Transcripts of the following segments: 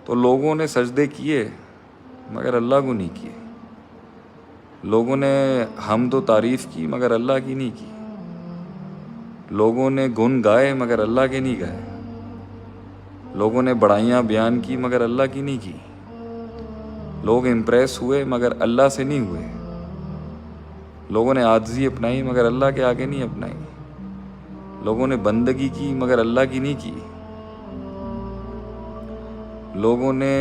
تو لوگوں نے سجدے کیے مگر اللہ کو نہیں کیے، لوگوں نے حمد و تعریف کی مگر اللہ کی نہیں کی، لوگوں نے گن گائے مگر اللہ کے نہیں گائے، لوگوں نے بڑائیاں بیان کی مگر اللہ کی نہیں کی، لوگ امپریس ہوئے مگر اللہ سے نہیں ہوئے، لوگوں نے عاجزی اپنائی مگر اللہ کے آگے نہیں اپنائی، لوگوں نے بندگی کی مگر اللہ کی نہیں کی، لوگوں نے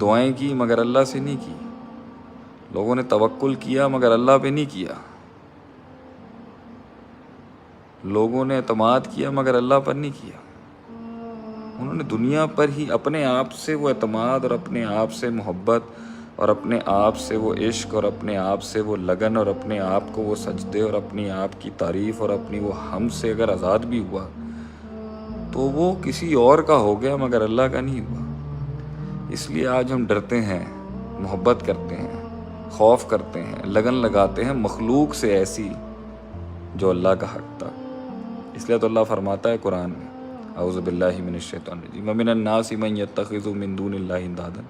دعائیں کی مگر اللہ سے نہیں کی، لوگوں نے توکل کیا مگر اللہ پہ نہیں کیا، لوگوں نے اعتماد کیا مگر اللہ پر نہیں کیا۔ انہوں نے دنیا پر ہی اپنے آپ سے وہ اعتماد اور اپنے آپ سے محبت اور اپنے آپ سے وہ عشق اور اپنے آپ سے وہ لگن اور اپنے آپ کو وہ سجدے اور اپنی آپ کی تعریف اور اپنی وہ حمد سے اگر آزاد بھی ہوا تو وہ کسی اور کا ہو گیا مگر اللہ کا نہیں ہوا۔ اس لیے آج ہم ڈرتے ہیں، محبت کرتے ہیں، خوف کرتے ہیں، لگن لگاتے ہیں مخلوق سے ایسی جو اللہ کا حق تھا۔ اس لیے تو اللہ فرماتا ہے قرآن میں، اعوذ باللہ من الشیطان الرجیم، ومن الناس من یتخذ من دون اللہ اندادا،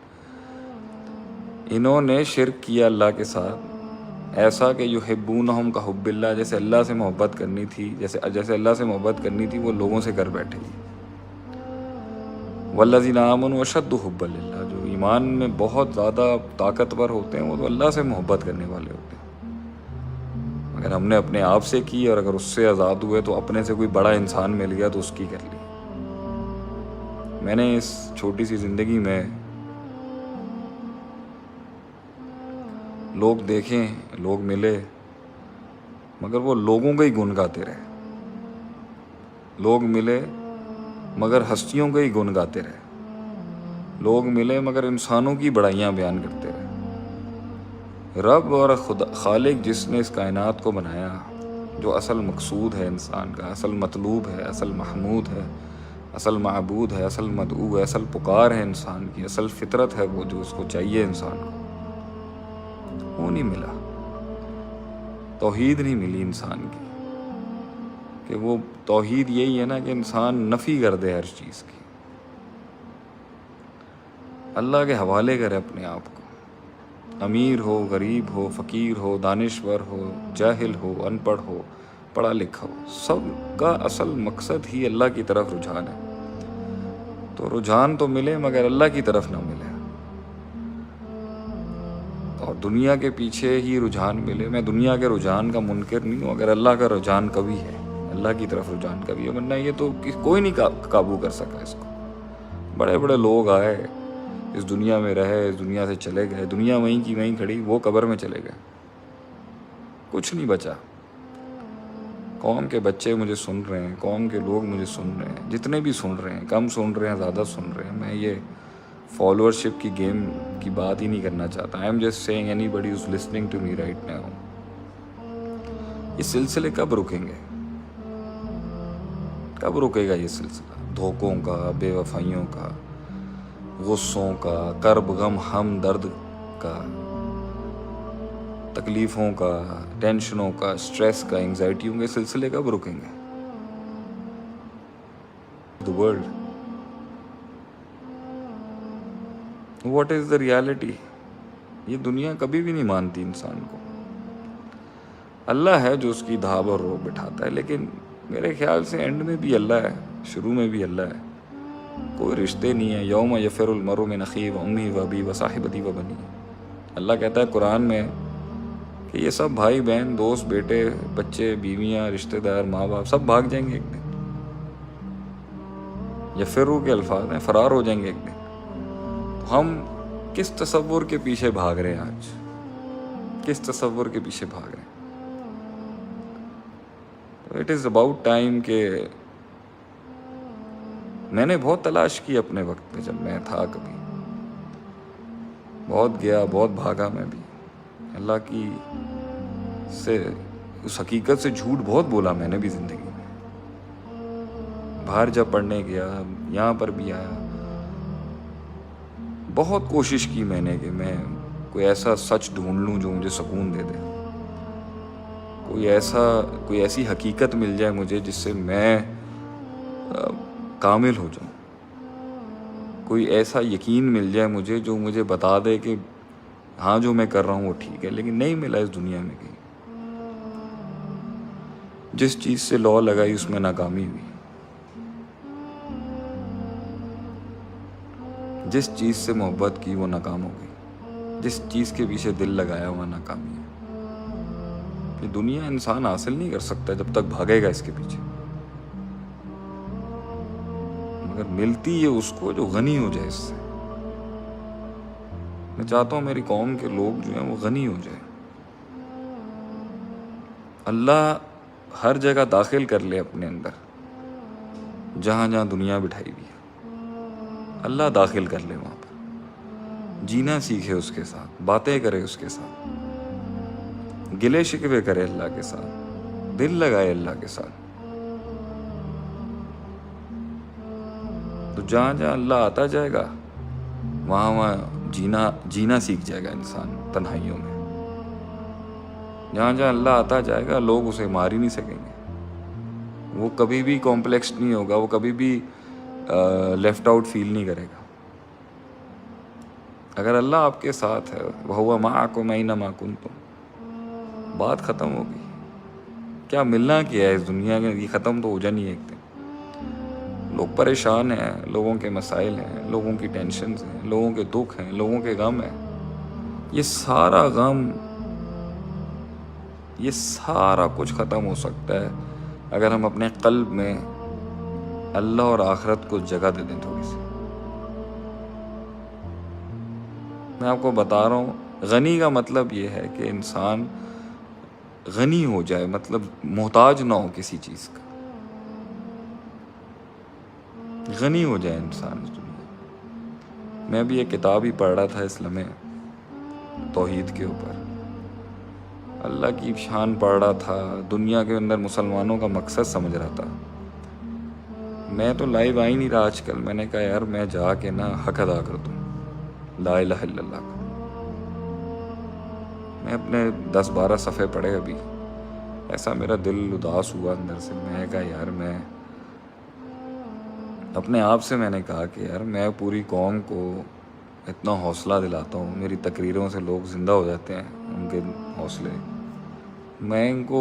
انہوں نے شرک کیا اللہ کے ساتھ ایسا کہ یحبونہم کا حب اللہ، جیسے اللہ سے محبت کرنی تھی، جیسے اللہ سے محبت کرنی تھی وہ لوگوں سے کر بیٹھے گی۔ والذین آمنوا اشد حبا للہ، جو ایمان میں بہت زیادہ طاقتور ہوتے ہیں وہ تو اللہ سے محبت کرنے والے ہوتے ہیں۔ اگر ہم نے اپنے آپ سے کی اور اگر اس سے آزاد ہوئے تو اپنے سے کوئی بڑا انسان مل گیا تو اس کی کر لی۔ میں نے اس چھوٹی سی زندگی میں لوگ دیکھیں، لوگ ملے، مگر وہ لوگوں کا ہی گن گاتے رہے، لوگ ملے مگر ہستیوں کا ہی گن گاتے رہے، لوگ ملے مگر انسانوں کی بڑائیاں بیان کرتے رہے۔ رب اور خالق جس نے اس کائنات کو بنایا، جو اصل مقصود ہے انسان کا، اصل مطلوب ہے، اصل محمود ہے، اصل معبود ہے، اصل مدعو ہے، اصل پکار ہے انسان کی، اصل فطرت ہے وہ جو اس کو چاہیے انسان کو، وہ نہیں ملا۔ توحید نہیں ملی انسان کی، کہ وہ توحید یہی ہے نا کہ انسان نفی کر دے ہر چیز کی، اللہ کے حوالے کرے اپنے آپ کو، امیر ہو، غریب ہو، فقیر ہو، دانشور ہو، جاہل ہو، ان پڑھ ہو، پڑھا لکھا ہو، سب کا اصل مقصد ہی اللہ کی طرف رجحان ہے۔ تو رجحان تو ملے مگر اللہ کی طرف نہ ملے، اور دنیا کے پیچھے ہی رجحان ملے۔ میں دنیا کے رجحان کا منکر نہیں ہوں، اگر اللہ کا رجحان کبھی ہے، اللہ کی طرف رجحان کبھی ہے، ورنہ یہ تو کوئی نہیں قابو کر سکا اس کو۔ بڑے بڑے لوگ آئے، اس دنیا میں رہے، اس دنیا سے چلے گئے، دنیا وہیں کی وہیں کھڑی، وہ قبر میں چلے گئے، کچھ نہیں بچا۔ قوم کے بچے مجھے سن رہے ہیں، قوم کے لوگ مجھے سن رہے ہیں، جتنے بھی سن رہے ہیں، کم سن رہے ہیں، زیادہ سن رہے ہیں، میں یہ فالوورشپ کی گیم کی بات ہی نہیں کرنا چاہتا۔ I am just saying anybody is listening to me right now, یہ سلسلے کب رکیں گے؟ کب رکے گا یہ سلسلہ؟ دھوکوں کا، بے وفائیوں کا، غصوں کا، کرب غم ہم درد کا، تکلیفوں کا، ٹینشنوں کا، سٹریس کا، انگزائٹیوں کے سلسلے کب رکیں گے؟ The world. What is the reality؟ یہ دنیا کبھی بھی نہیں مانتی انسان کو۔ اللہ ہے جو اس کی دھاب اور روب بٹھاتا ہے، لیکن میرے خیال سے اینڈ میں بھی اللہ ہے، شروع میں بھی اللہ ہے، کوئی رشتے نہیں ہے۔ یوم یفر المرء من اخیہ وامہ وابیہ وصاحبتہ وبنیہ، اللہ کہتا ہے قرآن میں کہ یہ سب بھائی بہن، دوست، بیٹے، بچے، بیویاں، رشتہ دار، ماں باپ سب بھاگ جائیں گے ایک دن۔ یفرو کے الفاظ ہیں، فرار ہو جائیں گے ایک دن۔ تو ہم کس تصور کے پیچھے بھاگ رہے ہیں آج؟ کس تصور کے پیچھے بھاگ رہے ہیں؟ اٹ از اباؤٹ ٹائم کہ میں نے بہت تلاش کی اپنے وقت میں، جب میں تھا کبھی، بہت گیا، بہت بھاگا میں بھی، اللہ کی سے اس حقیقت سے جھوٹ بہت بولا میں نے بھی زندگی میں۔ باہر جب پڑھنے گیا، یہاں پر بھی آیا، بہت کوشش کی میں نے کہ میں کوئی ایسا سچ ڈھونڈ لوں جو مجھے سکون دے دے، کوئی ایسی حقیقت مل جائے مجھے جس سے میں کامل ہو جاؤں، کوئی ایسا یقین مل جائے مجھے جو مجھے بتا دے کہ ہاں جو میں کر رہا ہوں وہ ٹھیک ہے، لیکن نہیں ملا اس دنیا میں کہیں۔ جس چیز سے لو لگائی اس میں ناکامی ہوئی، جس چیز سے محبت کی وہ ناکام ہو گئی، جس چیز کے پیچھے دل لگایا وہ ناکامی ہے۔ یہ دنیا انسان حاصل نہیں کر سکتا جب تک بھاگے گا اس کے پیچھے، مگر ملتی ہے اس کو جو غنی ہو جائے اس سے۔ میں چاہتا ہوں میری قوم کے لوگ جو ہیں وہ غنی ہو جائے، اللہ ہر جگہ داخل کر لے اپنے اندر، جہاں جہاں دنیا بٹھائی ہوئی ہے اللہ داخل کر لے وہاں پر، جینا سیکھے اس کے ساتھ، باتیں کرے اس کے ساتھ، گلے شکوے کرے اللہ کے ساتھ، دل لگائے اللہ کے ساتھ۔ تو جہاں جہاں اللہ آتا جائے گا وہاں وہاں جینا سیکھ جائے گا انسان تنہائیوں میں۔ جہاں جہاں اللہ آتا جائے گا لوگ اسے مار ہی نہیں سکیں گے، وہ کبھی بھی کمپلیکس نہیں ہوگا، وہ کبھی بھی لیفٹ آؤٹ فیل نہیں کرے گا۔ اگر اللہ آپ کے ساتھ ہے، وَهُوَ مَعَكُمْ أَيْنَمَا كُنتُمْ، بات ختم ہو گئی۔ کیا ملنا کیا ہے اس دنیا کے، یہ ختم تو ہو جانی ہے ایک دن۔ لوگ پریشان ہیں، لوگوں کے مسائل ہیں، لوگوں کی ٹینشنز ہیں، لوگوں کے دکھ ہیں، لوگوں کے غم ہیں۔ یہ سارا غم، یہ سارا کچھ ختم ہو سکتا ہے اگر ہم اپنے قلب میں اللہ اور آخرت کو جگہ دے دیں تھوڑی سی۔ میں آپ کو بتا رہا ہوں، غنی کا مطلب یہ ہے کہ انسان غنی ہو جائے، مطلب محتاج نہ ہو کسی چیز کا، غنی ہو جائے انسان اس دنیا میں۔ میں بھی ایک کتاب ہی پڑھ رہا تھا اس لمحے توحید کے اوپر، اللہ کی شان پڑھ رہا تھا، دنیا کے اندر مسلمانوں کا مقصد سمجھ رہا تھا۔ میں تو لائیو آ ہی نہیں رہا آج کل، میں نے کہا یار میں جا کے نا حق ادا کر دوں لا الہ الا اللہ کا۔ میں اپنے 10-12 صفحے پڑھے ابھی، ایسا میرا دل اداس ہوا اندر سے۔ میں کہا یار میں اپنے آپ سے میں نے کہا کہ یار میں پوری قوم کو اتنا حوصلہ دلاتا ہوں، میری تقریروں سے لوگ زندہ ہو جاتے ہیں، ان کے حوصلے، میں ان کو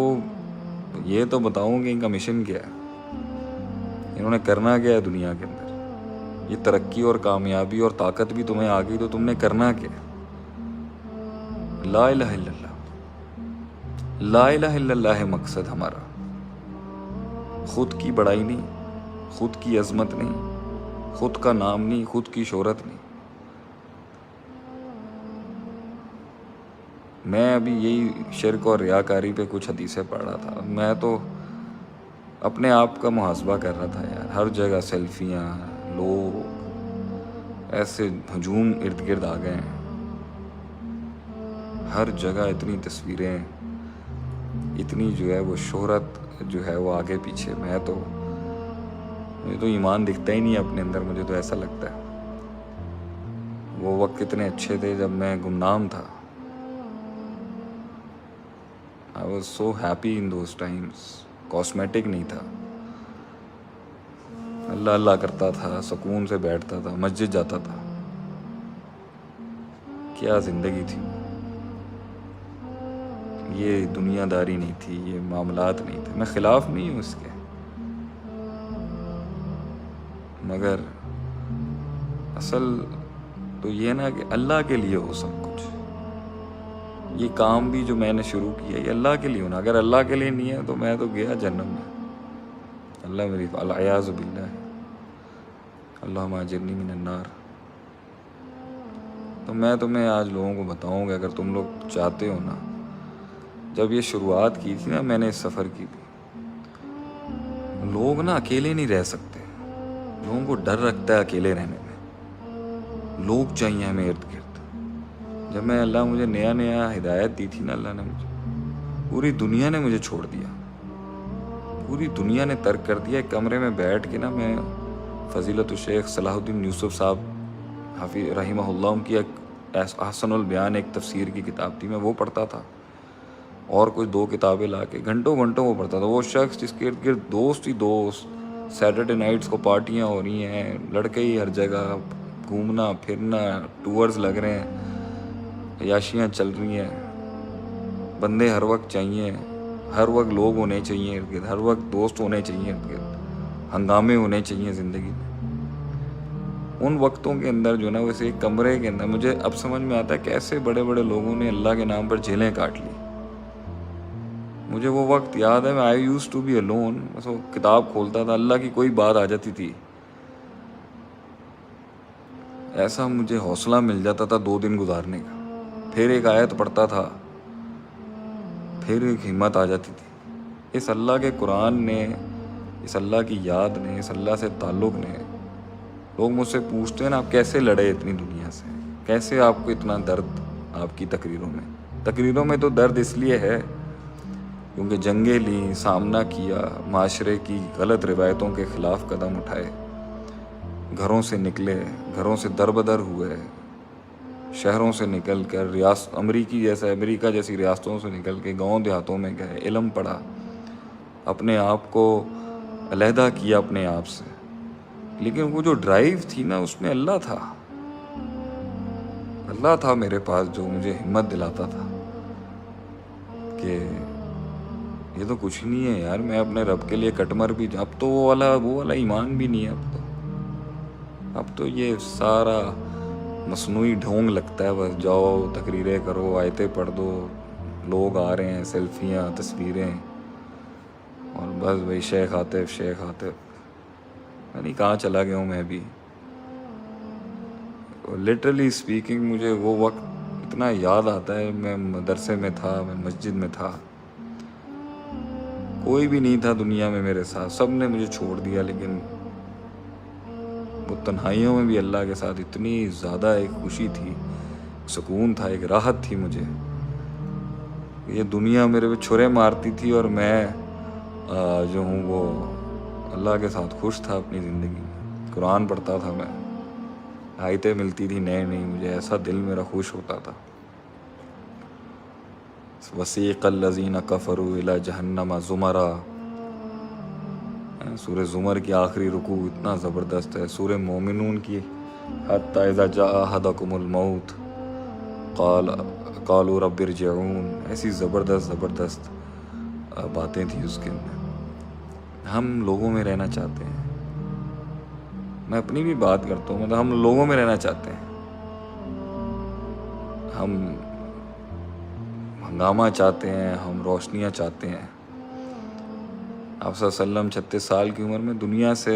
یہ تو بتاؤں کہ ان کا مشن کیا ہے، انہوں نے کرنا کیا ہے دنیا کے اندر۔ یہ ترقی اور کامیابی اور طاقت بھی تمہیں آ گئی تو تم نے کرنا کیا ہے؟ لا الہ الا اللہ، لا الہ الا اللہ ہے مقصد ہمارا، خود کی بڑائی نہیں، خود کی عظمت نہیں، خود کا نام نہیں، خود کی شہرت نہیں۔ میں ابھی یہی شرک اور ریاکاری پہ کچھ حدیثیں پڑھ رہا تھا، میں تو اپنے آپ کا محاسبہ کر رہا تھا یار، ہر جگہ سیلفیاں، لوگ ایسے ہجوم ارد گرد آ گئے ہیں، ہر جگہ اتنی تصویریں، اتنی جو ہے وہ شہرت جو ہے وہ آگے پیچھے۔ مجھے تو ایمان دکھتا ہی نہیں ہے اپنے اندر، مجھے تو ایسا لگتا ہے وہ وقت کتنے اچھے تھے جب میں گمنام تھا۔ I was so happy in those times، cosmetic نہیں تھا، اللہ اللہ کرتا تھا، سکون سے بیٹھتا تھا، مسجد جاتا تھا، کیا زندگی تھی۔ یہ دنیا داری نہیں تھی، یہ معاملات نہیں تھے۔ میں خلاف نہیں ہوں اس کے، مگر اصل تو یہ نا کہ اللہ کے لیے ہو سب کچھ۔ یہ کام بھی جو میں نے شروع کیا یہ اللہ کے لیے ہونا، اگر اللہ کے لیے نہیں ہے تو میں تو گیا جہنم میں۔ اللہ میری العیاذ باللہ، اللہم اجرنی من النار۔ تو میں تمہیں آج لوگوں کو بتاؤں گا، اگر تم لوگ چاہتے ہو نا، جب یہ شروعات کی تھی نا میں نے اس سفر کی بھی، لوگ نا اکیلے نہیں رہ سکتے، لوگوں کو ڈر رکھتا ہے اکیلے رہنے میں، لوگ چاہیے ہمیں ارد گرد۔ جب میں اللہ مجھے نیا نیا ہدایت دی تھی نا، اللہ نے مجھے، پوری دنیا نے مجھے چھوڑ دیا، پوری دنیا نے ترک کر دیا۔ ایک کمرے میں بیٹھ کے نا میں فضیلت الشیخ صلاح الدین یوسف صاحب حفیظ رحمہ اللہ، ان کی ایک احسن البیان ایک تفسیر کی کتاب تھی، میں وہ پڑھتا تھا، اور کچھ 2 کتابیں لا کے گھنٹوں گھنٹوں وہ پڑھتا تھا۔ وہ شخص جس کے ارد گرد دوست ہی دوست، سیٹرڈے نائٹس کو پارٹیاں ہو رہی ہیں، لڑکے ہی ہر جگہ، گھومنا پھرنا، ٹورز لگ رہے ہیں، عیاشیاں چل رہی ہیں، بندے ہر وقت چاہیے، ہر وقت لوگ ہونے چاہیے ارد گرد، ہر وقت دوست ہونے چاہیے ارد گرد، ہنگامے ہونے چاہیے زندگی میں۔ ان وقتوں کے اندر جو نا ویسے ایک کمرے کے اندر مجھے اب سمجھ میں آتا ہے کیسے بڑے بڑے لوگوں نے اللہ کے نام پر جیلیں کاٹ لی۔ مجھے وہ وقت یاد ہے، میں آئی یوز ٹو بی alone، بس وہ کتاب کھولتا تھا، اللہ کی کوئی بات آ جاتی تھی، ایسا مجھے حوصلہ مل جاتا تھا 2 دن گزارنے کا، پھر ایک آیت پڑھتا تھا، پھر ایک ہمت آ جاتی تھی۔ اس اللہ کے قرآن نے، اس اللہ کی یاد نے، اس اللہ سے تعلق نے، لوگ مجھ سے پوچھتے ہیں نا آپ کیسے لڑے اتنی دنیا سے، کیسے آپ کو اتنا درد آپ کی تقریروں میں تو درد اس لیے ہے کیونکہ جنگیں لیں، سامنا کیا، معاشرے کی غلط روایتوں کے خلاف قدم اٹھائے، گھروں سے نکلے، گھروں سے دربدر ہوئے، شہروں سے نکل کر امریکہ جیسی ریاستوں سے نکل کے گاؤں دیہاتوں میں گئے، علم پڑھا، اپنے آپ کو علیحدہ کیا اپنے آپ سے، لیکن وہ جو ڈرائیو تھی نا اس میں اللہ تھا میرے پاس، جو مجھے ہمت دلاتا تھا کہ یہ تو کچھ نہیں ہے یار، میں اپنے رب کے لیے کٹمر بھی، اب تو وہ والا ایمان بھی نہیں ہے، اب تو یہ سارا مصنوعی ڈھونگ لگتا ہے، بس جاؤ تقریریں کرو، آیتیں پڑھ دو، لوگ آ رہے ہیں، سیلفیاں، تصویریں، اور بس بھائی شیخ عاطف، میں نہیں کہاں چلا گیا ہوں میں بھی۔ لٹرلی اسپیکنگ مجھے وہ وقت اتنا یاد آتا ہے، میں مدرسے میں تھا، میں مسجد میں تھا، کوئی بھی نہیں تھا دنیا میں میرے ساتھ، سب نے مجھے چھوڑ دیا، لیکن وہ تنہائیوں میں بھی اللہ کے ساتھ اتنی زیادہ ایک خوشی تھی، سکون تھا، ایک راحت تھی مجھے، یہ دنیا میرے پہ چھرے مارتی تھی اور میں جو ہوں وہ اللہ کے ساتھ خوش تھا اپنی زندگی میں، قرآن پڑھتا تھا، میں آیتیں ملتی تھی نئی، مجھے ایسا دل میرا خوش ہوتا تھا۔ وسیق الذین کفروا الی جہنم زمرا، سورہ زمر کی آخری رکوع اتنا زبردست ہے، سورہ مومنون کی حتی اذا جاء احدکم الموت قالوا رب ارجعون، ایسی زبردست باتیں تھیں اس کے اندر۔ ہم لوگوں میں رہنا چاہتے ہیں، میں اپنی بھی بات کرتا ہوں، مطلب ہم لوگوں میں رہنا چاہتے ہیں، ہم ہنگامہ چاہتے ہیں، ہم روشنیاں چاہتے ہیں۔ آپ صلی اللہ علیہ وسلم 36 سال کی عمر میں دنیا سے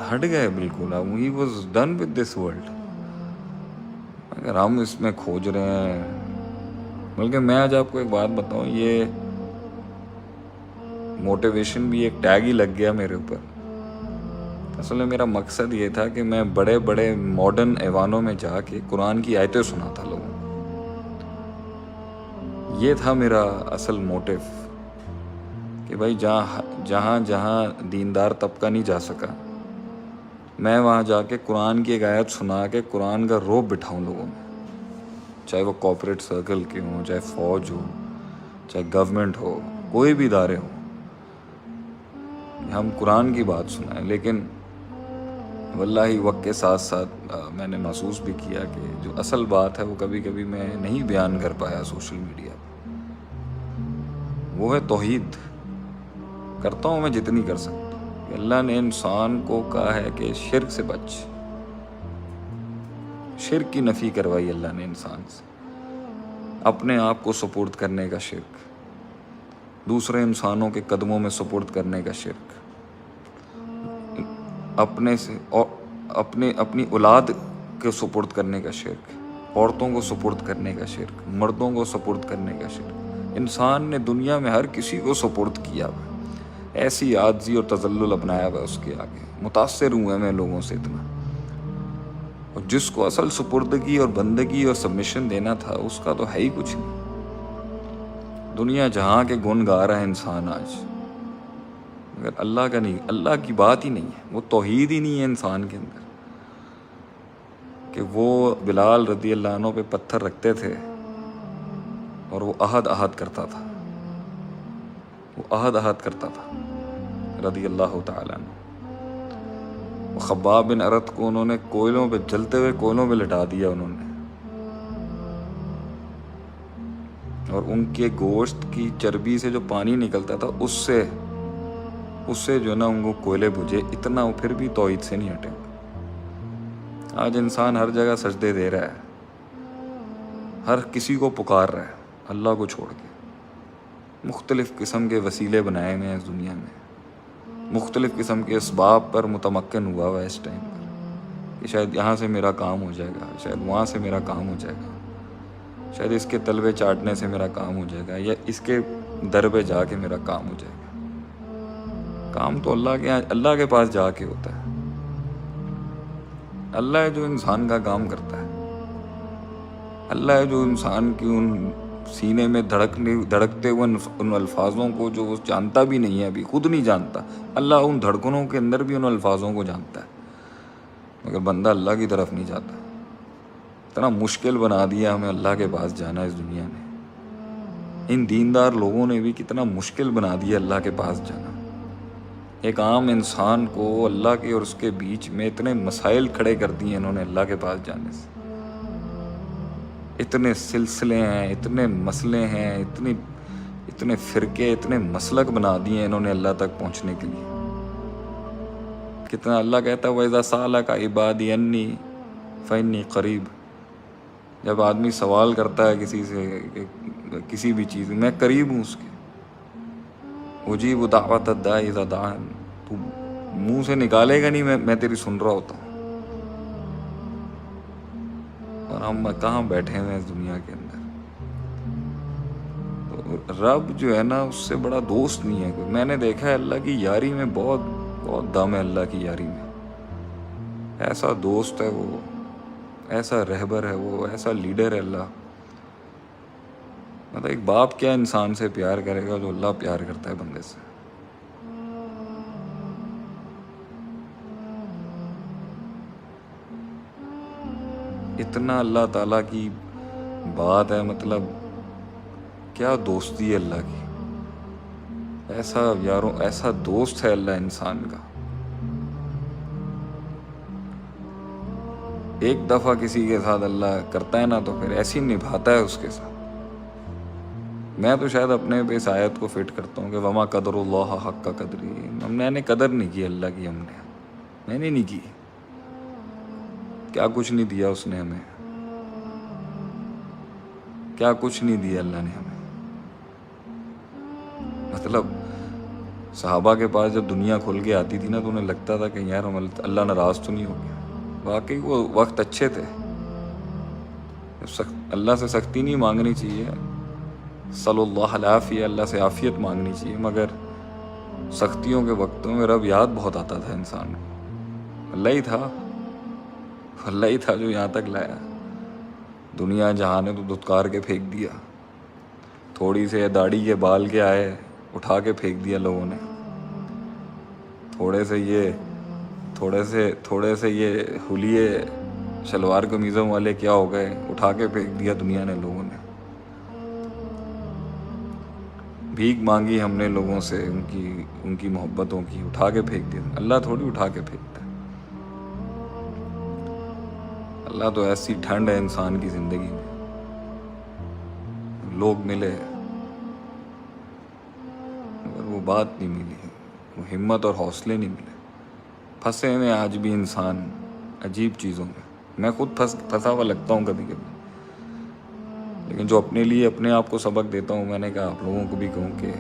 ہٹ گئے بالکل، he was done with this world۔ اگر ہم اس میں کھوج رہے ہیں، بلکہ میں آج آپ کو ایک بات بتاؤں، یہ موٹیویشن بھی ایک ٹیگ ہی لگ گیا میرے اوپر۔ اصل میں میرا مقصد یہ تھا کہ میں بڑے بڑے ماڈرن ایوانوں میں جا کے قرآن کی آیتیں سناتا لوگوں کو، یہ تھا میرا اصل موٹیو، کہ بھائی جہاں دیندار طبقہ نہیں جا سکا، میں وہاں جا کے قرآن کی ایک آیت سنا کے قرآن کا رعب بٹھاؤں لوگوں میں، چاہے وہ کارپوریٹ سرکل کے ہوں، چاہے فوج ہو، چاہے گورنمنٹ ہو، کوئی بھی ادارے ہوں، ہم قرآن کی بات سنائیں۔ لیکن واللہ وقت کے ساتھ ساتھ میں نے محسوس بھی کیا کہ جو اصل بات ہے وہ کبھی کبھی میں نہیں بیان کر پایا سوشل میڈیا پہ، وہ ہے توحید۔ کرتا ہوں میں جتنی کر سکتا ہوں، کہ اللہ نے انسان کو کہا ہے کہ شرک سے بچ، شرک کی نفی کروائی اللہ نے انسان سے، اپنے آپ کو سپرد کرنے کا شرک، دوسرے انسانوں کے قدموں میں سپرد کرنے کا شرک، اپنے سے اور اپنی اولاد کو سپرد کرنے کا شرک، عورتوں کو سپرد کرنے کا شرک، مردوں کو سپرد کرنے کا شرک۔ انسان نے دنیا میں ہر کسی کو سپرد کیا ہوا، ایسی عاجزی اور تذلل اپنایا ہوا اس کے آگے۔ متاثر ہوں میں لوگوں سے اتنا، اور جس کو اصل سپردگی اور بندگی اور سبمیشن دینا تھا اس کا تو ہے ہی کچھ نہیں۔ دنیا جہاں کے گن گا رہا ہے انسان آج، مگر اللہ کا نہیں، اللہ کی بات ہی نہیں ہے، وہ توحید ہی نہیں ہے انسان کے اندر، کہ وہ بلال رضی اللہ عنہ پہ پتھر رکھتے تھے اور وہ عہد کرتا تھا، وہ عہد کرتا تھا رضی اللہ تعالیٰ عنہ۔ خباب بن ارت کو انہوں نے کوئلوں پہ، جلتے ہوئے کوئلوں پہ لٹا دیا انہوں نے، اور ان کے گوشت کی چربی سے جو پانی نکلتا تھا اس سے جو ہے نا ان کو کوئلے بجھے، اتنا وہ پھر بھی توحید سے نہیں ہٹے۔ آج انسان ہر جگہ سجدے دے رہا ہے، ہر کسی کو پکار رہا ہے اللہ کو چھوڑ کے، مختلف قسم کے وسیلے بنائے ہوئے ہیں اس دنیا میں، مختلف قسم کے اسباب پر متمکن ہوا ہوا ہے اس ٹائم پر کہ شاید یہاں سے میرا کام ہو جائے گا، شاید وہاں سے میرا کام ہو جائے گا، شاید اس کے تلوے چاٹنے سے میرا کام ہو جائے گا، یا اس کے در پہ جا کے میرا کام ہو جائے گا۔ کام تو اللہ کے پاس جا کے ہوتا ہے۔ اللہ ہے جو انسان کا کام کرتا ہے، اللہ ہے جو انسان کی ان سینے میں دھڑکتے ہوئے ان الفاظوں کو، جو وہ جانتا بھی نہیں ہے، ابھی خود نہیں جانتا، اللہ ان دھڑکنوں کے اندر بھی ان الفاظوں کو جانتا ہے، مگر بندہ اللہ کی طرف نہیں جاتا۔ اتنا مشکل بنا دیا ہمیں اللہ کے پاس جانا اس دنیا میں، ان دیندار لوگوں نے بھی کتنا مشکل بنا دیا اللہ کے پاس جانا۔ ایک عام انسان کو اللہ کے اور اس کے بیچ میں اتنے مسائل کھڑے کر دیے انہوں نے اللہ کے پاس جانے سے، اتنے سلسلے ہیں، اتنے مسئلے ہیں، اتنے فرقے، اتنے مسلک بنا دیے انہوں نے اللہ تک پہنچنے کے لیے۔ کتنا اللہ کہتا ہے وَإِذَا سَأَلَكَ عِبَادِي أَنِّي فَإِنِّي قَرِيبٌ، جب آدمی سوال کرتا ہے کسی سے کسی بھی چیز، میں قریب ہوں اس کے، اجیب دعوت الداعی اذا دعان، تو منہ سے نکالے گا نہیں میں تیری سن رہا ہوتا ہوں۔ اور ہم کہاں بیٹھے ہوئے اس دنیا کے اندر۔ تو رب جو ہے نا اس سے بڑا دوست نہیں ہے کوئی۔ میں نے دیکھا ہے اللہ کی یاری میں بہت بہت دم ہے، اللہ کی یاری میں۔ ایسا دوست ہے وہ، ایسا رہبر ہے وہ، ایسا لیڈر ہے اللہ۔ مطلب ایک باپ کیا انسان سے پیار کرے گا جو اللہ پیار کرتا ہے بندے سے۔ اتنا اللہ تعالیٰ کی بات ہے، مطلب کیا دوستی ہے اللہ کی، ایسا یاروں، ایسا دوست ہے اللہ انسان کا۔ ایک دفعہ کسی کے ساتھ اللہ کرتا ہے نا تو پھر ایسی نبھاتا ہے اس کے ساتھ۔ میں تو شاید اپنے پہ اس آیت کو فٹ کرتا ہوں کہ وما قدر اللہ حق قدری، میں نے قدر نہیں کی اللہ کی، میں نے نہیں کی۔ کیا کچھ نہیں دیا اس نے ہمیں، کیا کچھ نہیں دیا اللہ نے ہمیں۔ مطلب صحابہ کے پاس جب دنیا کھل کے آتی تھی نا تو انہیں لگتا تھا کہ یار اللہ ناراض تو نہیں ہو گیا۔ واقعی وہ وقت اچھے تھے، اللہ سے سختی نہیں مانگنی چاہیے، صلی اللہ علیہ، اللہ سے عافیت مانگنی چاہیے، مگر سختیوں کے وقتوں میں رب یاد بہت آتا تھا انسان کو۔ اللہ ہی تھا جو یہاں تک لایا۔ دنیا جہاں نے تو دھتکار کے پھینک دیا، تھوڑی سے داڑھی کے بال کے آئے اٹھا کے پھینک دیا لوگوں نے، تھوڑے سے یہ حلیے شلوار قمیضوں والے کیا ہو گئے، اٹھا کے پھینک دیا دنیا نے، لوگوں نے بھیک مانگی ہم نے لوگوں سے، ان کی محبتوں کی، اٹھا کے پھینک دیا۔ اللہ تھوڑی اٹھا کے پھینکتا ہے، اللہ تو ایسی ٹھنڈ ہے انسان کی زندگی میں، لوگ ملے مگر وہ بات نہیں ملی، وہ ہمت اور حوصلے نہیں ملے۔ پھنسے میں آج بھی انسان عجیب چیزوں میں، میں خود پھنسا ہوا لگتا ہوں کبھی کبھی، لیکن جو اپنے لیے اپنے آپ کو سبق دیتا ہوں، میں نے کہا آپ لوگوں کو بھی کہوں کہ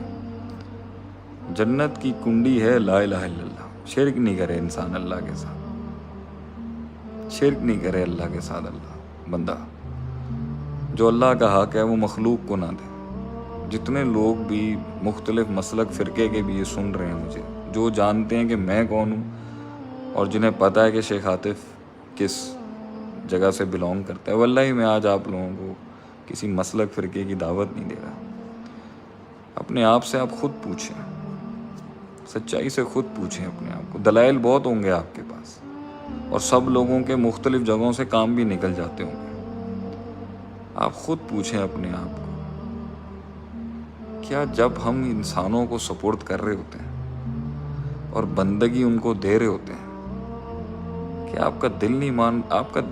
جنت کی کنڈی ہے لا الہ الا اللہ۔ شرک نہیں کرے انسان اللہ کے ساتھ، شرک نہیں کرے اللہ کے ساتھ۔ اللہ بندہ جو اللہ کا حق ہے وہ مخلوق کو نہ دے۔ جتنے لوگ بھی مختلف مسلک فرقے کے بھی یہ سن رہے ہیں مجھے، جو جانتے ہیں کہ میں کون ہوں اور جنہیں پتہ ہے کہ شیخ عاطف کس جگہ سے بلونگ کرتا ہے، واللہ میں آج آپ لوگوں کو کسی مسلک فرقے کی دعوت نہیں دے رہا۔ اپنے آپ سے آپ خود پوچھیں، سچائی سے خود پوچھیں اپنے آپ کو۔ دلائل بہت ہوں گے آپ کے پاس، اور سب لوگوں کے مختلف جگہوں سے کام بھی نکل جاتے ہوں گے۔ آپ خود پوچھیں اپنے آپ کو، کیا جب ہم انسانوں کو سپورٹ کر رہے ہوتے ہیں اور بندگی ان کو دے رہے ہوتے ہیں، کہ آپ کا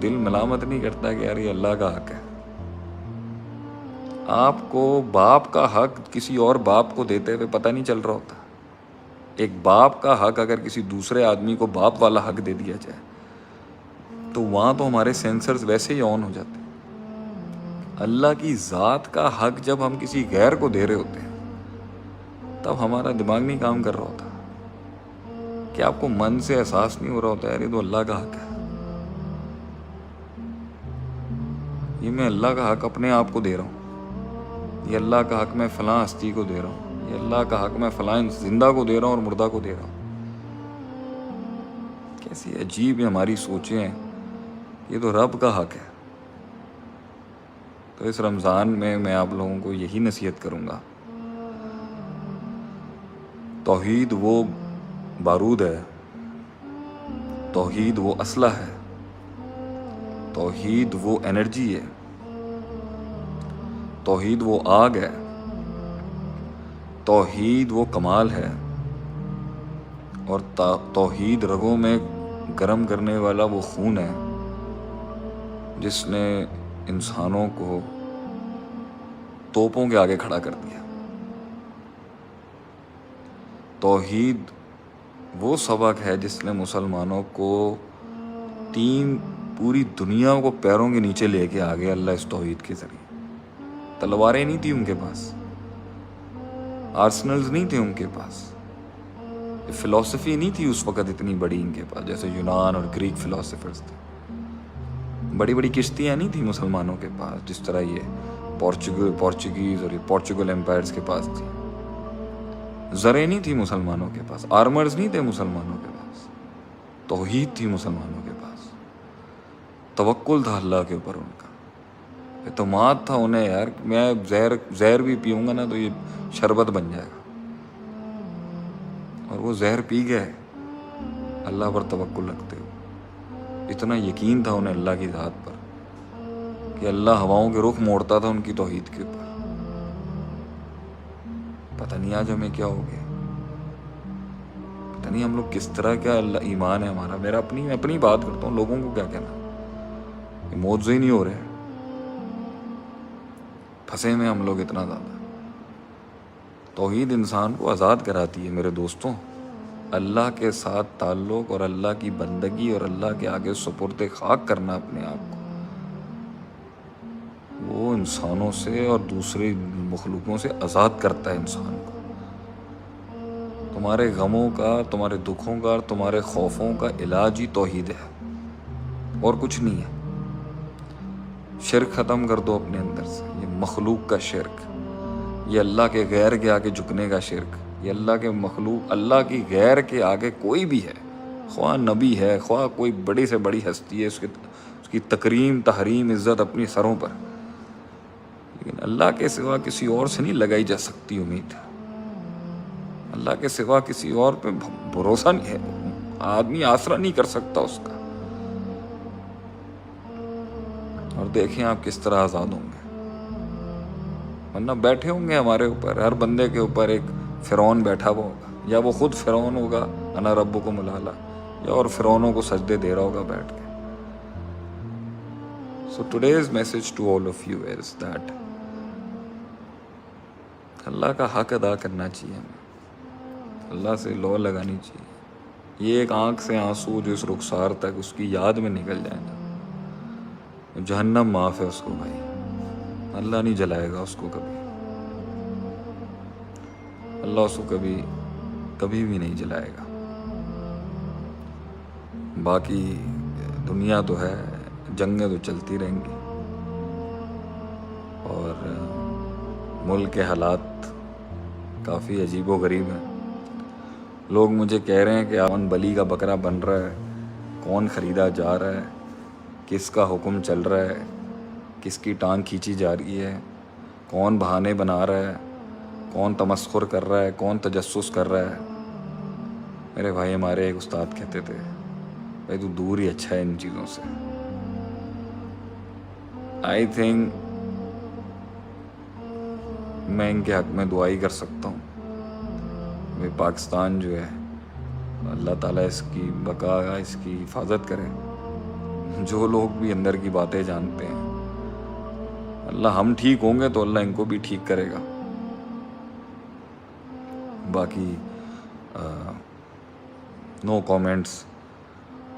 دل ملامت نہیں کرتا کہ یار یہ اللہ کا حق ہے. آپ کو باپ کا حق کسی اور باپ کو دیتے ہوئے پتہ نہیں چل رہا ہوتا. ایک باپ کا حق اگر کسی دوسرے آدمی کو باپ والا حق دے دیا جائے تو وہاں تو ہمارے سینسرز ویسے ہی آن ہو جاتے ہیں. اللہ کی ذات کا حق جب ہم کسی غیر کو دے رہے ہوتے ہیں تب ہمارا دماغ نہیں کام کر رہا ہوتا کہ آپ کو من سے احساس نہیں ہو رہا ہوتا یار یہ تو اللہ کا حق ہے. یہ میں اللہ کا حق اپنے آپ کو دے رہا ہوں. یہ اللہ کا حق میں فلاں ہستی کو دے رہا ہوں. یہ اللہ کا حق میں فلاں زندہ کو دے رہا ہوں اور مردہ کو دے رہا ہوں. کیسی عجیب ہے ہماری سوچیں ہیں. یہ تو رب کا حق ہے. تو اس رمضان میں آپ لوگوں کو یہی نصیحت کروں گا. توحید وہ بارود ہے, توحید وہ اسلحہ ہے, توحید وہ انرجی ہے, توحید وہ آگ ہے, توحید وہ کمال ہے, اور توحید رگوں میں گرم کرنے والا وہ خون ہے جس نے انسانوں کو توپوں کے آگے کھڑا کر دیا. توحید وہ سبق ہے جس نے مسلمانوں کو پوری دنیا کو پیروں کے نیچے لے کے آگے اللہ اس توحید کے ذریعے. تلواریں نہیں تھی ان کے پاس, آرسنلز نہیں تھے ان کے پاس, فلسفی نہیں تھی اس وقت اتنی بڑی ان کے پاس جیسے یونان اور گریک فلسفرز تھے. بڑی بڑی کشتیاں نہیں تھیں مسلمانوں کے پاس جس طرح یہ پورچوگیز اور یہ پورچوگل امپائرز کے پاس تھی. زریں نہیں تھی مسلمانوں کے پاس, آرمرز نہیں تھے مسلمانوں کے پاس. توحید تھی مسلمانوں کے پاس. توکل تھا اللہ کے اوپر ان کا, اعتماد تھا انہیں یار میں زہر بھی پیوں گا نا تو یہ شربت بن جائے گا. اور وہ زہر پی گئے اللہ پر توکل رکھتے ہوئے. اتنا یقین تھا انہیں اللہ کی ذات پر کہ اللہ ہواؤں کے رخ موڑتا تھا ان کی توحید کے اوپر. پتہ نہیں آج ہمیں کیا ہو گیا, پتہ نہیں ہم لوگ کس طرح کیا اللہ ایمان ہے ہمارا. میں اپنی بات کرتا ہوں, لوگوں کو کیا کہنا. یہ موضوع ہی نہیں ہو رہے, پھنسے میں ہم لوگ اتنا زیادہ. توحید انسان کو آزاد کراتی ہے میرے دوستوں. اللہ کے ساتھ تعلق اور اللہ کی بندگی اور اللہ کے آگے سپرد خاک کرنا اپنے آپ کو, وہ انسانوں سے اور دوسرے مخلوقوں سے آزاد کرتا ہے انسان کو. تمہارے غموں کا, تمہارے دکھوں کا اور تمہارے خوفوں کا علاج ہی توحید ہے اور کچھ نہیں ہے. شرک ختم کر دو اپنے اندر سے, یہ مخلوق کا شرک, یہ اللہ کے غیر کے آگے جھکنے کا شرک, یہ اللہ کے مخلوق, اللہ کی غیر کے آگے کوئی بھی ہے, خواہ نبی ہے, خواہ کوئی بڑی سے بڑی ہستی ہے, اس کی تکریم تحریم عزت اپنی سروں پر, لیکن اللہ کے سوا کسی اور سے نہیں لگائی جا سکتی امید. اللہ کے سوا کسی اور پہ بھروسہ نہیں ہے, آدمی آسرا نہیں کر سکتا اس کا. اور دیکھیں آپ کس طرح آزاد ہوں گے, ورنہ بیٹھے ہوں گے ہمارے اوپر, ہر بندے کے اوپر ایک فرعون بیٹھا ہوا ہوگا, یا وہ خود فرعون ہوگا انا ربکم الاعلی, یا اور فرعونوں کو سجدے دے رہا ہوگا بیٹھ کے. So today's message to all of you is that اللہ کا حق ادا کرنا چاہیے ہمیں, اللہ سے لو لگانی چاہیے. یہ ایک آنکھ سے آنسو جو اس رخسار تک اس کی یاد میں نکل جائے نا, جہنم معاف ہے اس کو بھائی, اللہ نہیں جلائے گا اس کو کبھی. اللہ اس کو کبھی بھی نہیں جلائے گا. باقی دنیا تو ہے, جنگیں تو چلتی رہیں گی, اور ملک کے حالات کافی عجیب و غریب ہیں. لوگ مجھے کہہ رہے ہیں کہ کون بلی کا بکرا بن رہا ہے, کون خریدا جا رہا ہے, کس کا حکم چل رہا ہے, کس کی ٹانگ کھینچی جا رہی ہے, کون بہانے بنا رہا ہے, کون تمسخر کر رہا ہے, کون تجسس کر رہا ہے. میرے بھائی ہمارے ایک استاد کہتے تھے بھائی تو دور ہی اچھا ہے ان چیزوں سے. آئی تھنک میں ان کے حق میں دعائی کر سکتا ہوں. پاکستان جو ہے اللہ تعالیٰ اس کی بقا، اس کی حفاظت کرے. جو لوگ بھی اندر کی باتیں جانتے ہیں، اللہ ہم ٹھیک ہوں گے تو اللہ ان کو بھی ٹھیک کرے گا. باقی no comments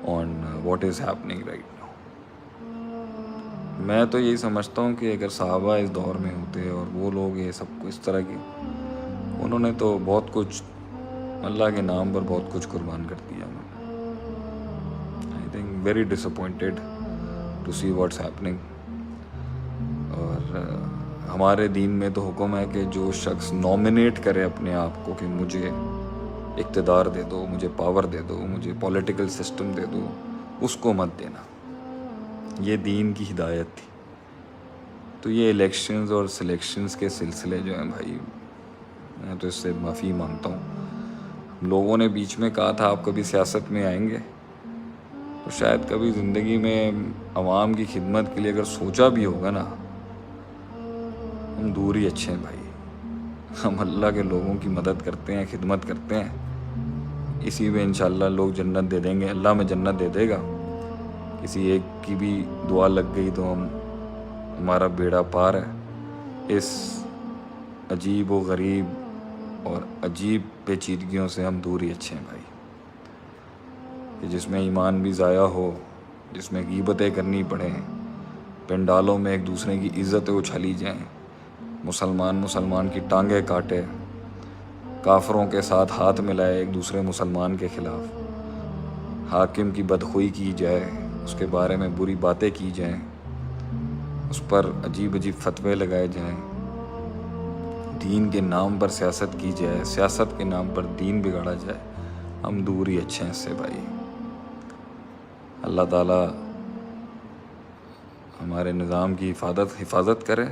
on what is happening right now. میں تو یہی سمجھتا ہوں کہ اگر صحابہ اس دور میں ہوتے اور وہ لوگ یہ سب کو اس طرح کی، انہوں نے تو بہت کچھ اللہ کے نام پر بہت کچھ قربان کر دیا. I think very disappointed to see what's happening. اور ہمارے دین میں تو حکم ہے کہ جو شخص نامنیٹ کرے اپنے آپ کو کہ مجھے اقتدار دے دو، مجھے پاور دے دو، مجھے پولیٹیکل سسٹم دے دو، اس کو مت دینا. یہ دین کی ہدایت تھی. تو یہ الیکشنز اور سلیکشنز کے سلسلے جو ہیں بھائی، میں تو اس سے معافی مانگتا ہوں. لوگوں نے بیچ میں کہا تھا آپ کبھی سیاست میں آئیں گے، تو شاید کبھی زندگی میں عوام کی خدمت کے لیے اگر سوچا بھی ہوگا نا، ہم دور ہی اچھے ہیں بھائی. ہم اللہ کے لوگوں کی مدد کرتے ہیں، خدمت کرتے ہیں، اسی میں انشاءاللہ لوگ جنت دے دیں گے. اللہ میں جنت دے دے گا. کسی ایک کی بھی دعا لگ گئی تو ہمارا بیڑا پار ہے. اس عجیب و غریب اور عجیب پیچیدگیوں سے ہم دور ہی اچھے ہیں بھائی، کہ جس میں ایمان بھی ضائع ہو، جس میں غیبتیں کرنی پڑیں، پنڈالوں میں ایک دوسرے کی عزتیں اچھالی جائیں، مسلمان کی ٹانگیں کاٹے، کافروں کے ساتھ ہاتھ ملائے ایک دوسرے مسلمان کے خلاف، حاکم کی بدخوئی کی جائے، اس کے بارے میں بری باتیں کی جائیں، اس پر عجیب عجیب فتوے لگائے جائیں، دین کے نام پر سیاست کی جائے، سیاست کے نام پر دین بگاڑا جائے. ہم دور ہی اچھے ہیں اس سے بھائی. اللہ تعالیٰ ہمارے نظام کی حفاظت کرے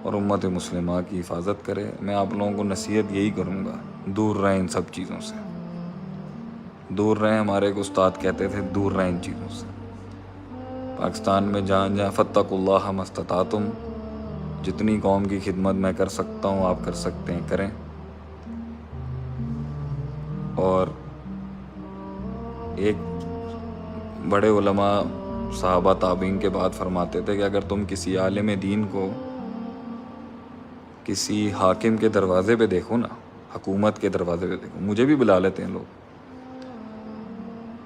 اور امت مسلمہ کی حفاظت کرے. میں آپ لوگوں کو نصیحت یہی کروں گا، دور رہیں ان سب چیزوں سے، دور رہیں. ہمارے ایک استاد کہتے تھے دور رہیں ان چیزوں سے. پاکستان میں جہاں فاتقوا اللہ ما استطعتم، جتنی قوم کی خدمت میں کر سکتا ہوں آپ کر سکتے ہیں، کریں. اور ایک بڑے علماء صحابہ تابعین کے بعد فرماتے تھے کہ اگر تم کسی عالم دین کو کسی حاکم کے دروازے پہ دیکھو نا، حکومت کے دروازے پہ دیکھو، مجھے بھی بلا لیتے ہیں لوگ،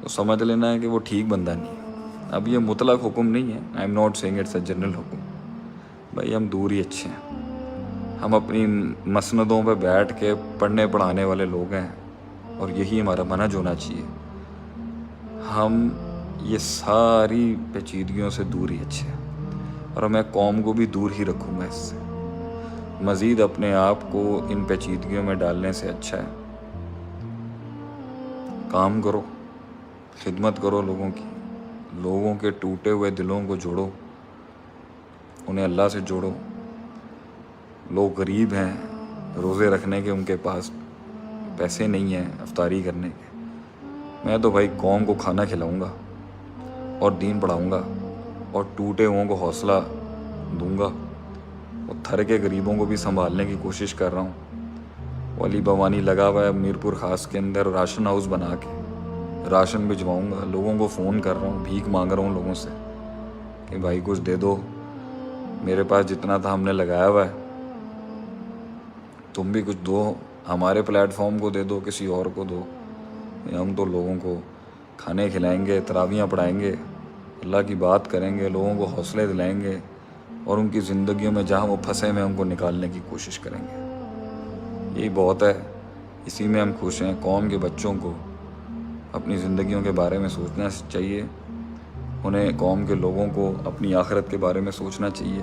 تو سمجھ لینا ہے کہ وہ ٹھیک بندہ نہیں ہے. اب یہ مطلق حکم نہیں ہے، I am not saying it's a general حکم. بھائی ہم دور ہی اچھے ہیں. ہم اپنی مسندوں پہ بیٹھ کے پڑھنے پڑھانے والے لوگ ہیں، اور یہی ہمارا منہج ہونا چاہیے. ہم یہ ساری پیچیدگیوں سے دور ہی اچھے ہیں، اور میں قوم کو بھی دور ہی رکھوں گا اس سے. مزید اپنے آپ کو ان پیچیدگیوں میں ڈالنے سے اچھا ہے کام کرو، خدمت کرو لوگوں کے ٹوٹے ہوئے دلوں کو جوڑو، انہیں اللہ سے جوڑو. لوگ غریب ہیں، روزے رکھنے کے ان کے پاس پیسے نہیں ہیں افطاری کرنے کے. میں تو بھائی قوم کو کھانا کھلاؤں گا اور دین پڑھاؤں گا اور ٹوٹے ہوئوں کو حوصلہ دوں گا، اور تھر کے غریبوں کو بھی سنبھالنے کی کوشش کر رہا ہوں. ولی بوانی لگا ہوا ہے میرپور خاص کے اندر، راشن ہاؤس بنا کے راشن بھجواؤں گا. لوگوں کو فون کر رہا ہوں، بھیک مانگ رہا ہوں لوگوں سے کہ بھائی کچھ دے دو، میرے پاس جتنا تھا ہم نے لگایا ہوا ہے، تم بھی کچھ دو، ہمارے پلیٹ فارم کو دے دو، کسی اور کو دو. ہم تو لوگوں کو کھانے کھلائیں گے، تراویحیں پڑھائیں گے، اللہ کی بات کریں گے، لوگوں کو حوصلے دلائیں گے، اور ان کی زندگیوں میں جہاں وہ پھنسے میں ان کو نکالنے کی کوشش کریں گے. یہی بہت ہے، اسی میں ہم خوش ہیں. قوم کے بچوں کو اپنی زندگیوں کے بارے میں سوچنا چاہیے، انہیں قوم کے لوگوں کو اپنی آخرت کے بارے میں سوچنا چاہیے.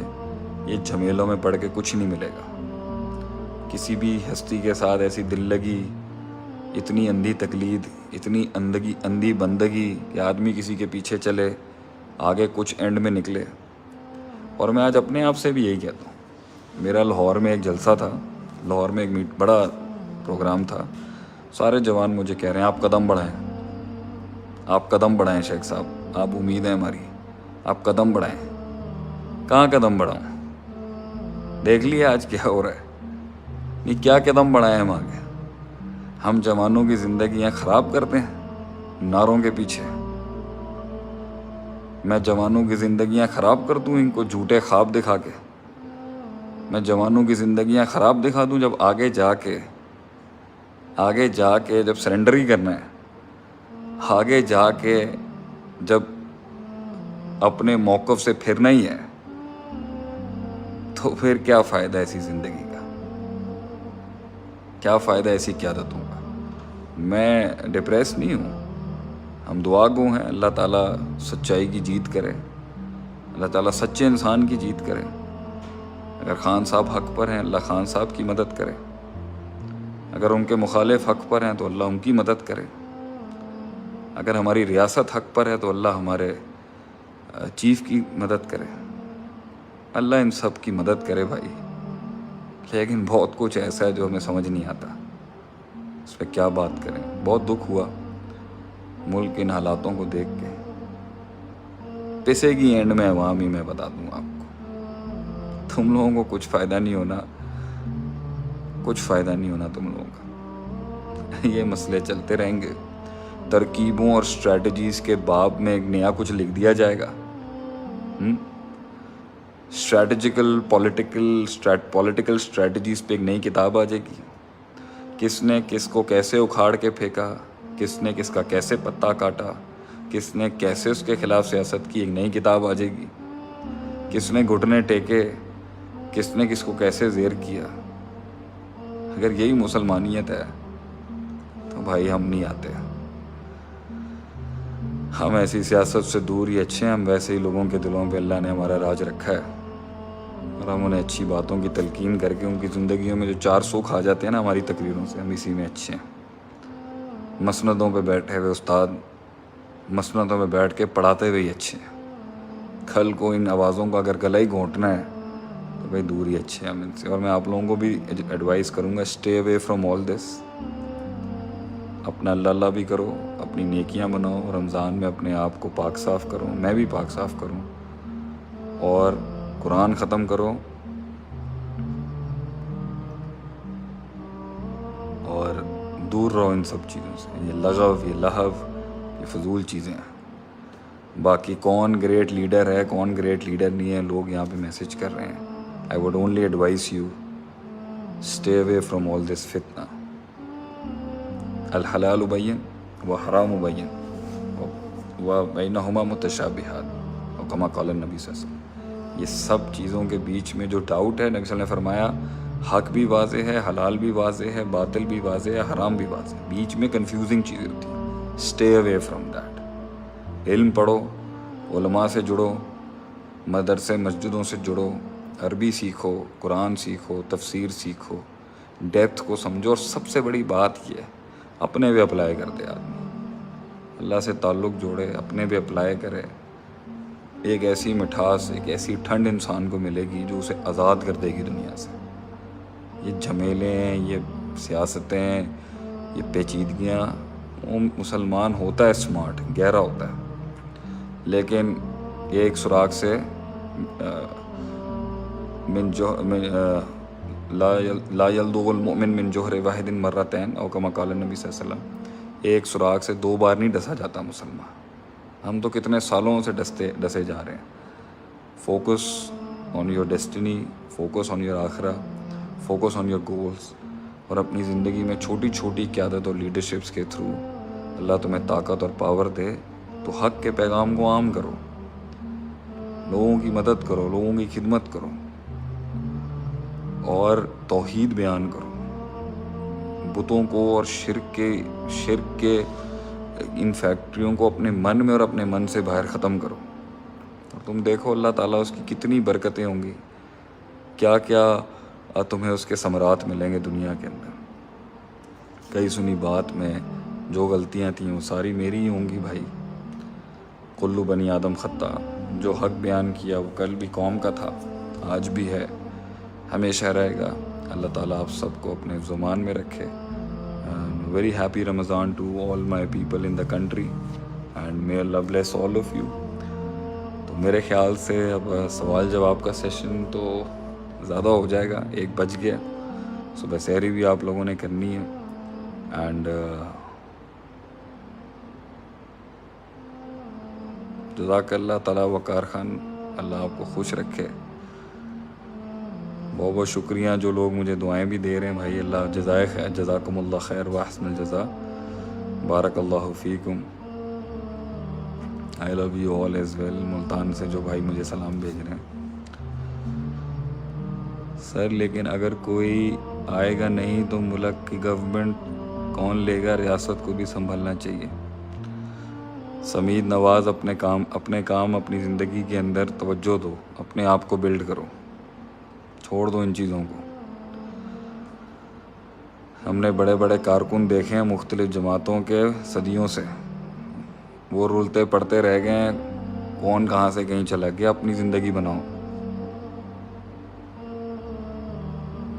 یہ جھمیلوں میں پڑھ کے کچھ نہیں ملے گا. کسی بھی ہستی کے ساتھ ایسی دل لگی، اتنی اندھی تقلید، اتنی اندھی بندگی کہ آدمی کسی کے پیچھے چلے، آگے کچھ اینڈ میں نکلے. اور میں آج اپنے آپ سے بھی یہی کہتا ہوں. میرا لاہور میں ایک جلسہ تھا، لاہور میں ایک بڑا پروگرام تھا. سارے جوان مجھے کہہ رہے ہیں آپ قدم بڑھائیں، آپ قدم بڑھائیں شیخ صاحب، آپ امید ہے ہماری، آپ قدم بڑھائیں. کہاں قدم بڑھاؤں؟ دیکھ لیے آج کیا ہو رہا ہے. نہیں کیا قدم بڑھائیں ہم آگے؟ ہم جوانوں کی زندگیاں خراب کرتے ہیں نعروں کے پیچھے. میں جوانوں کی زندگیاں خراب کر دوں ان کو جھوٹے خواب دکھا کے. میں جوانوں کی زندگیاں خراب دکھا دوں جب آگے جا کے جب سرنڈر ہی کرنا ہے, آگے جا کے جب اپنے موقف سے پھرنا ہی ہے, تو پھر کیا فائدہ ایسی زندگی کا, کیا فائدہ ایسی قیادتوں کا. میں ڈپریس نہیں ہوں, ہم دعا گو ہیں. اللہ تعالیٰ سچائی کی جیت کرے, اللہ تعالیٰ سچے انسان کی جیت کرے. اگر خان صاحب حق پر ہیں اللہ خان صاحب کی مدد کرے, اگر ان کے مخالف حق پر ہیں تو اللہ ان کی مدد کرے, اگر ہماری ریاست حق پر ہے تو اللہ ہمارے چیف کی مدد کرے. اللہ ان سب کی مدد کرے بھائی. لیکن بہت کچھ ایسا ہے جو ہمیں سمجھ نہیں آتا, اس پہ کیا بات کریں. بہت دکھ ہوا ملک ان حالاتوں کو دیکھ کے. پسے گی اینڈ میں عوام ہی میں بتا دوں آپ کو. تم لوگوں کو کچھ فائدہ نہیں ہونا, کچھ فائدہ نہیں ہونا تم لوگوں کا. یہ مسئلے چلتے رہیں گے. ترکیبوں اور اسٹریٹجیز کے باب میں ایک نیا کچھ لکھ دیا جائے گا. اسٹریٹجیکل پولیٹیکل اسٹریٹجیز پہ ایک نئی کتاب آ جائے گی. کس نے کس کو کیسے اکھاڑ کے پھینکا, کس نے کس کا کیسے پتا کاٹا, کس نے کیسے اس کے خلاف سیاست کی, ایک نئی کتاب آ جائے گی. کس نے گھٹنے ٹیکے, کس نے کس کو کیسے زیر کیا. اگر یہی مسلمانیت ہے تو بھائی ہم نہیں آتے. ہم ایسی سیاست سے دور ہی اچھے ہیں. ہم ویسے ہی لوگوں کے دلوں پہ اللہ نے ہمارا راج رکھا ہے, اور ہم انہیں اچھی باتوں کی تلقین کر کے ان کی زندگیوں میں جو 4 سوکھ آ جاتے ہیں نا ہماری تقریروں سے, ہم اسی میں اچھے ہیں. مسندوں پہ بیٹھے ہوئے استاد مسندوں پہ بیٹھ کے پڑھاتے ہوئے ہی اچھے ہیں. کل کو ان آوازوں کا اگر گلا ہی گھونٹنا ہے تو بھائی دور ہی اچھے ہیں ہم ان سے. اور میں آپ لوگوں کو بھی ایڈوائز کروں گا, اسٹے اوے فرام آل دس. اپنا اللہ بھی کرو, اپنی نیکیاں بناؤ, رمضان میں اپنے آپ کو پاک صاف کرو, میں بھی پاک صاف کروں, اور قرآن ختم کرو, اور دور رہو ان سب چیزوں سے. یہ لغو, یہ لہو, یہ فضول چیزیں ہیں. باقی کون گریٹ لیڈر ہے, کون گریٹ لیڈر نہیں ہے, لوگ یہاں پہ میسج کر رہے ہیں. I would only advise you stay away from all this فتنہ. الحلال بین وحرام بین وبینہما متشابہات, اور کما قال النبی صلی اللہ علیہ وسلم. یہ سب چیزوں کے بیچ میں جو ڈاؤٹ ہے, نبی صلی اللہ علیہ وسلم نے فرمایا حق بھی واضح ہے, حلال بھی واضح ہے, باطل بھی واضح ہے, حرام بھی واضح ہے, بیچ میں کنفیوزنگ چیزیں ہوتی ہیں. Stay away from that. علم پڑھو, علماء سے جڑو, مدرسے مسجدوں سے جڑو, عربی سیکھو, قرآن سیکھو, تفسیر سیکھو, ڈیپتھ کو سمجھو. اور سب سے بڑی بات یہ ہے اپنے بھی اپلائی کر دے آدمی, اللہ سے تعلق جوڑے, اپنے بھی اپلائی کرے. ایک ایسی مٹھاس, ایک ایسی ٹھنڈ انسان کو ملے گی جو اسے آزاد کر دے گی دنیا سے. یہ جھمیلیں, یہ سیاستیں, یہ پیچیدگیاں, مسلمان ہوتا ہے اسمارٹ, گہرا ہوتا ہے, لیکن ایک سراغ سے لا یلدغ المؤمن من جوہر واحد مرتین, او کما قال النبی صلی اللہ علیہ وسلم. ایک سراغ سے 2 بار نہیں ڈسا جاتا مسلمان. ہم تو کتنے سالوں سے ڈسے جا رہے ہیں. Focus on your destiny, focus on your آخرہ, فوکس آن یور گولز, اور اپنی زندگی میں چھوٹی چھوٹی قیادت اور لیڈرشپس کے تھرو اللہ تمہیں طاقت اور پاور دے تو حق کے پیغام کو عام کرو, لوگوں کی مدد کرو, لوگوں کی خدمت کرو, اور توحید بیان کرو. بتوں کو اور شرک کے ان فیکٹریوں کو اپنے من میں اور اپنے من سے باہر ختم کرو, اور تم دیکھو اللہ تعالیٰ اس کی کتنی برکتیں ہوں گی, کیا کیا تمہیں اس کے ثمرات ملیں گے دنیا کے اندر. کئی سنی بات میں جو غلطیاں تھیں وہ ساری میری ہی ہوں گی بھائی. کلو بنی آدم خطا. جو حق بیان کیا وہ کل بھی قوم کا تھا, آج بھی ہے, ہمیشہ رہے گا. اللہ تعالیٰ آپ سب کو اپنے زمان میں رکھے. Very happy Ramzan to all my people in the country, and may Allah bless all of you. تو میرے خیال سے اب سوال جواب کا سیشن تو زیادہ ہو جائے گا, 1 بج گیا. صبح سحری بھی آپ لوگوں نے کرنی ہے, اینڈ جزاک اللہ تعالیٰ وقار خان، اللہ آپ کو خوش رکھے. بہت بہت شکریہ جو لوگ مجھے دعائیں بھی دے رہے ہیں بھائی. اللہ جزائے خیر، جزاکم اللہ خیر و احسن الجزا. بارک اللہ فیکم. I love you all as well. Multan سے جو بھائی مجھے سلام بھیج رہے ہیں. سر لیکن اگر کوئی آئے گا نہیں تو ملک کی گورنمنٹ کون لے گا؟ ریاست کو بھی سنبھلنا چاہیے. سمید نواز، اپنے کام اپنی زندگی کے اندر توجہ دو، اپنے آپ کو بلڈ کرو، چھوڑ دو ان چیزوں کو. ہم نے بڑے بڑے کارکن دیکھے ہیں مختلف جماعتوں کے صدیوں سے، وہ رولتے پڑتے رہ گئے ہیں، کون کہاں سے کہیں چلا گیا. اپنی زندگی بناؤ.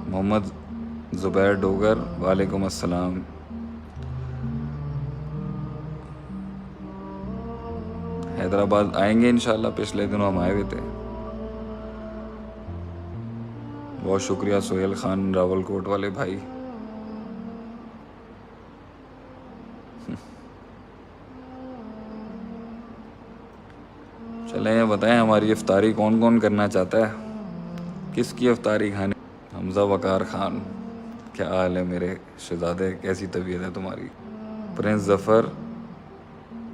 محمد زبیر ڈوگر، وعلیکم السلام. حیدرآباد آئیں گے انشاءاللہ، پچھلے دنوں ہم آئے ہوئے تھے. بہت شکریہ سہیل خان، راول کوٹ والے بھائی. چلیں یہ بتائیں ہماری افطاری کون کون کرنا چاہتا ہے؟ کس کی افطاری کھانے؟ حمزہ وقار خان، کیا حال ہے میرے شہزادے، کیسی طبیعت ہے تمہاری؟ پرنس ظفر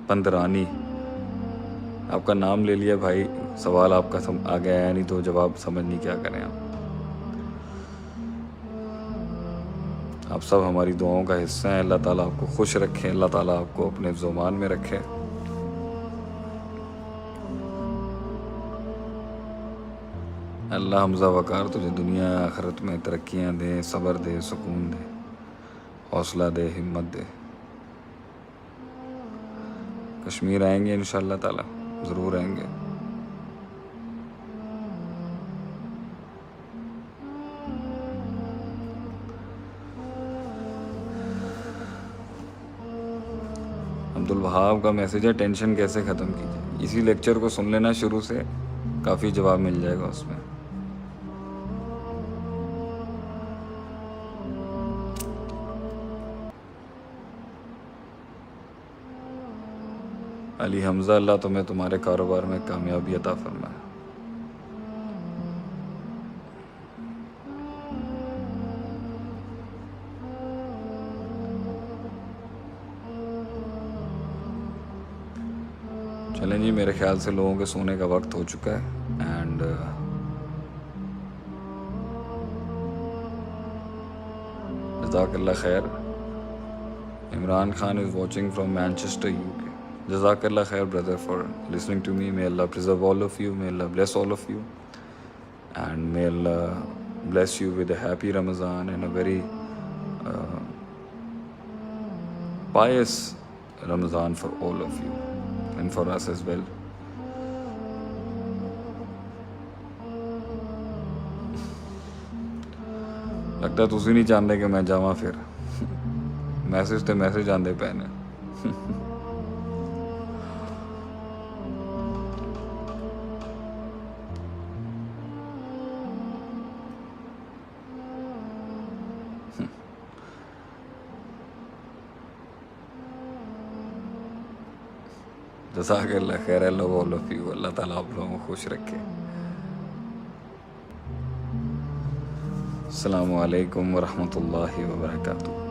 پندرانی، آپ کا نام لے لیا بھائی، سوال آپ کا آگے آیا نہیں تو جواب سمجھ نہیں کیا کریں آپ. آپ سب ہماری دعاؤں کا حصہ ہیں. اللہ تعالیٰ آپ کو خوش رکھے، اللہ تعالیٰ آپ کو اپنے زمان میں رکھے. اللہ حمزہ وقار تجھے دنیا آخرت میں ترقیاں دے، صبر دے، سکون دے، حوصلہ دے، ہمت دے. کشمیر آئیں گے انشاءاللہ تعالیٰ، ضرور آئیں گے. عبدالوہاب کا میسیج ہے، ٹینشن کیسے ختم کیجیے؟ اسی لیکچر کو سن لینا شروع سے، کافی جواب مل جائے گا اس میں. علی حمزہ، اللہ تمہیں تمہارے کاروبار میں کامیابی عطا فرمائے. چلیں جی، میرے خیال سے لوگوں کے سونے کا وقت ہو چکا ہے. اینڈ جزاک اللہ خیر. Imran Khan is watching from Manchester, UK. جزاک اللہ خیر brother for listening to me. May Allah preserve all of you. May Allah bless all of you. And may Allah bless you with a happy Ramadan and a very pious Ramadan for all of you and for us as well. لگتا ہے تسی نہیں چاہتے کہ میں جاواں پھر. Message تے میسج آندے پے نے. جزاک اللہ خیر. all of you. اللہ تعالیٰ آپ لوگوں کو خوش رکھے. السلام علیکم ورحمۃ اللہ وبرکاتہ.